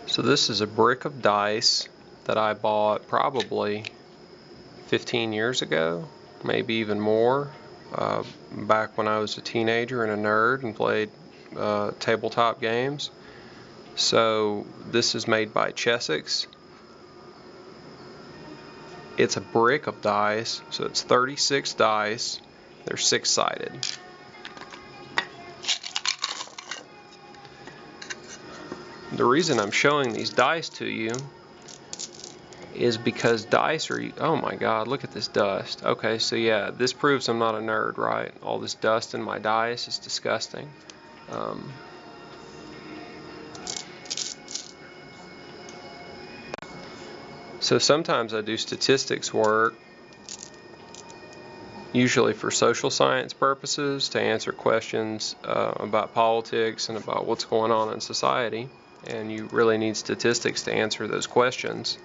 So this is a brick of dice that I bought probably 15 years ago, maybe even more, back when I was a teenager and a nerd and played tabletop games. So this is made by Chessex. It's a brick of dice, so it's 36 dice. They're 6-sided. The reason I'm showing these dice to you is because dice are, oh my god, look at this dust. Okay, so yeah, this proves I'm not a nerd, right? All this dust in my dice is disgusting. So sometimes I do statistics work, usually for social science purposes, to answer questions about politics and about what's going on in society, and you really need statistics to answer those questions.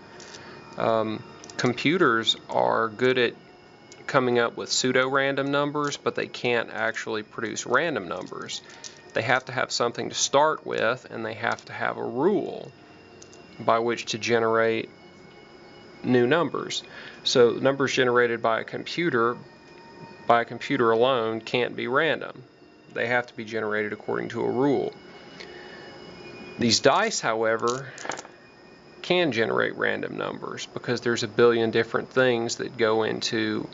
Computers are good at coming up with pseudo-random numbers, but they can't actually produce random numbers. They have to have something to start with, and they have to have a rule by which to generate new numbers. So numbers generated by a computer alone can't be random. They have to be generated according to a rule. These dice, however, can generate random numbers because there's a billion different things that go into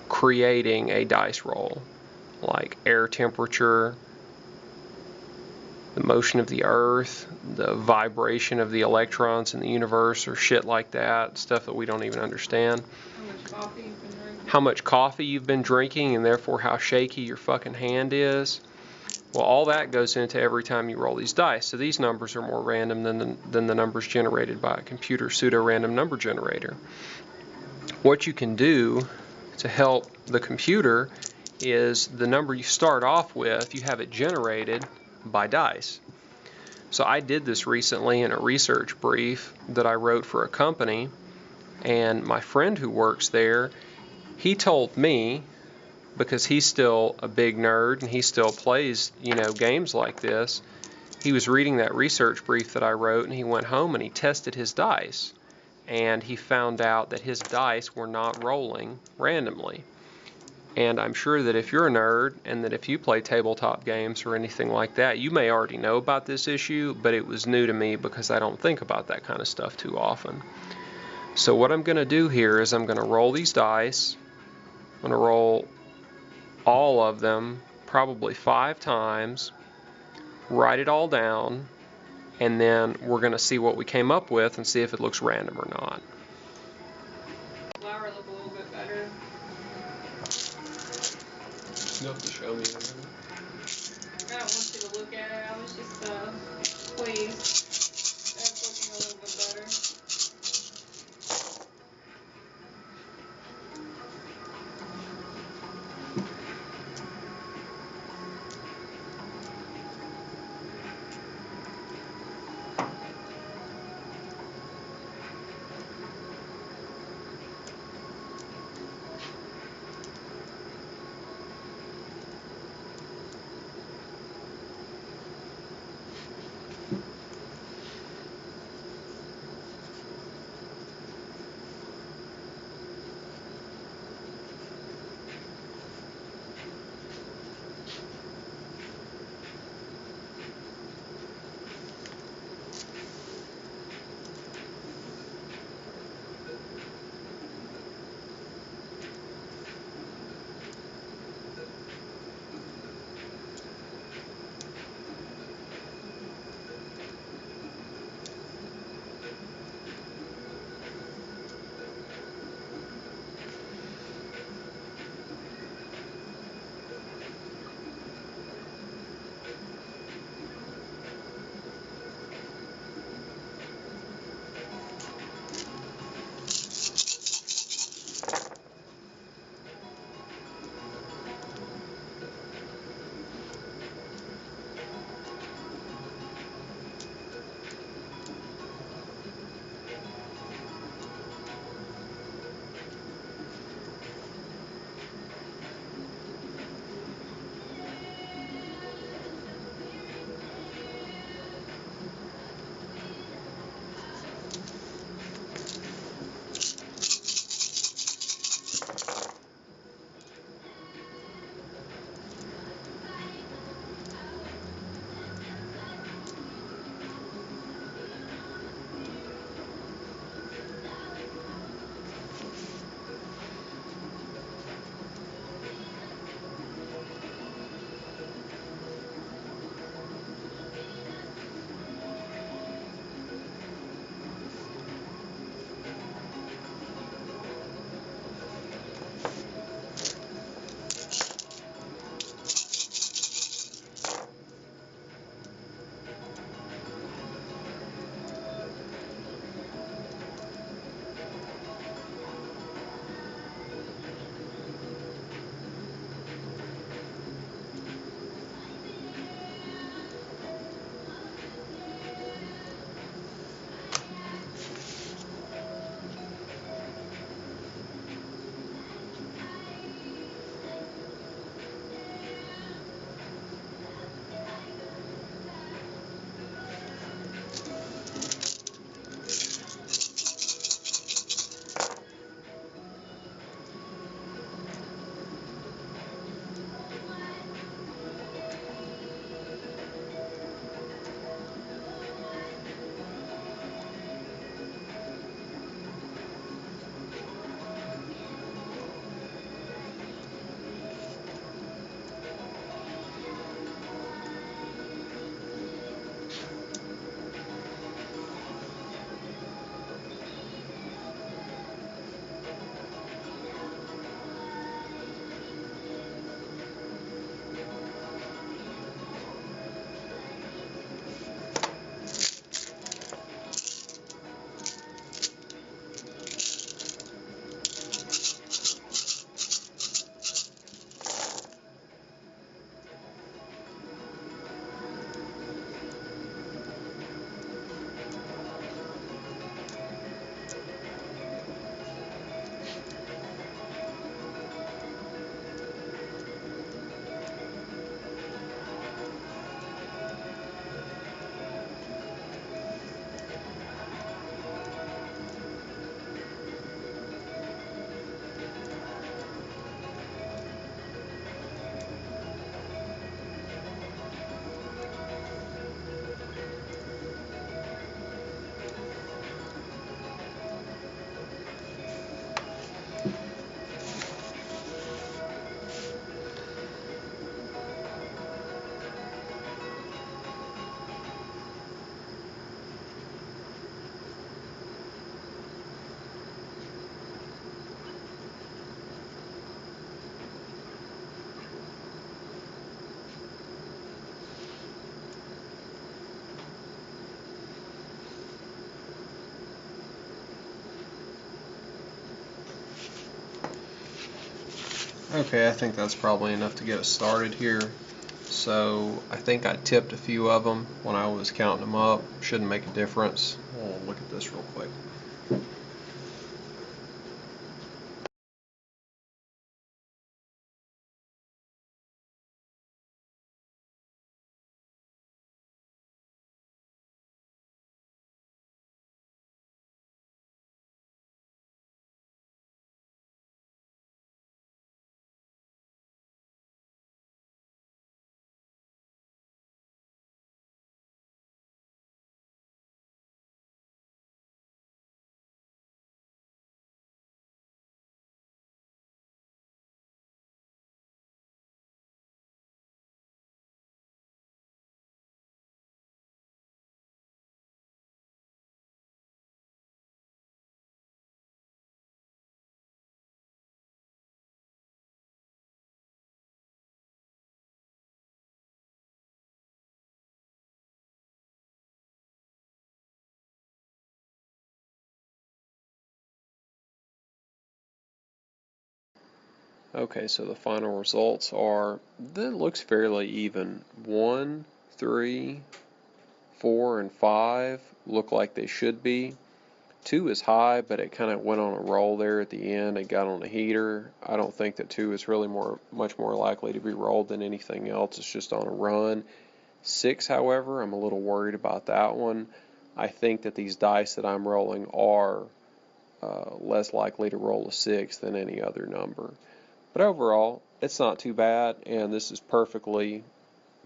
creating a dice roll, like air temperature, the motion of the earth, the vibration of the electrons in the universe, or shit like that, stuff that we don't even understand. How much coffee you've been drinking, and therefore how shaky your fucking hand is. Well, all that goes into every time you roll these dice. So these numbers are more random than the numbers generated by a computer pseudo-random number generator. What you can do to help the computer is the number you start off with, you have it generated by dice. So I did this recently in a research brief that I wrote for a company, and my friend who works there, he told me, because he's still a big nerd and he still plays, games like this, he was reading that research brief that I wrote, and he went home and he tested his dice, and he found out that his dice were not rolling randomly. And I'm sure that if you're a nerd and that if you play tabletop games or anything like that, you may already know about this issue, but it was new to me because I don't think about that kind of stuff too often. So what I'm going to do here is I'm going to roll these dice. I'm going to roll all of them, probably 5 times, write it all down, and then we're going to see what we came up with and see if it looks random or not. Flower look a little bit better. You have to show me. I don't want you to look at it. I was just pleased. That's looking a little bit better. Okay, I think that's probably enough to get us started here. So I think I tipped a few of them when I was counting them up. Shouldn't make a difference. We'll look at this real quick. Okay, so the final results are, that looks fairly even. 1, 3, 4, and 5 look like they should be. 2 is high, but it kind of went on a roll there at the end. It got on a heater. I don't think that 2 is really much more likely to be rolled than anything else. It's just on a run. 6, however, I'm a little worried about that one. I think that these dice that I'm rolling are less likely to roll a 6 than any other number. But overall, it's not too bad, and this is perfectly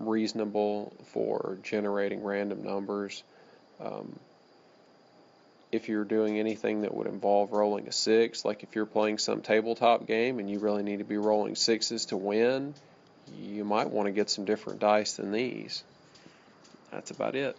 reasonable for generating random numbers. If you're doing anything that would involve rolling a 6, like if you're playing some tabletop game and you really need to be rolling 6s to win, you might want to get some different dice than these. That's about it.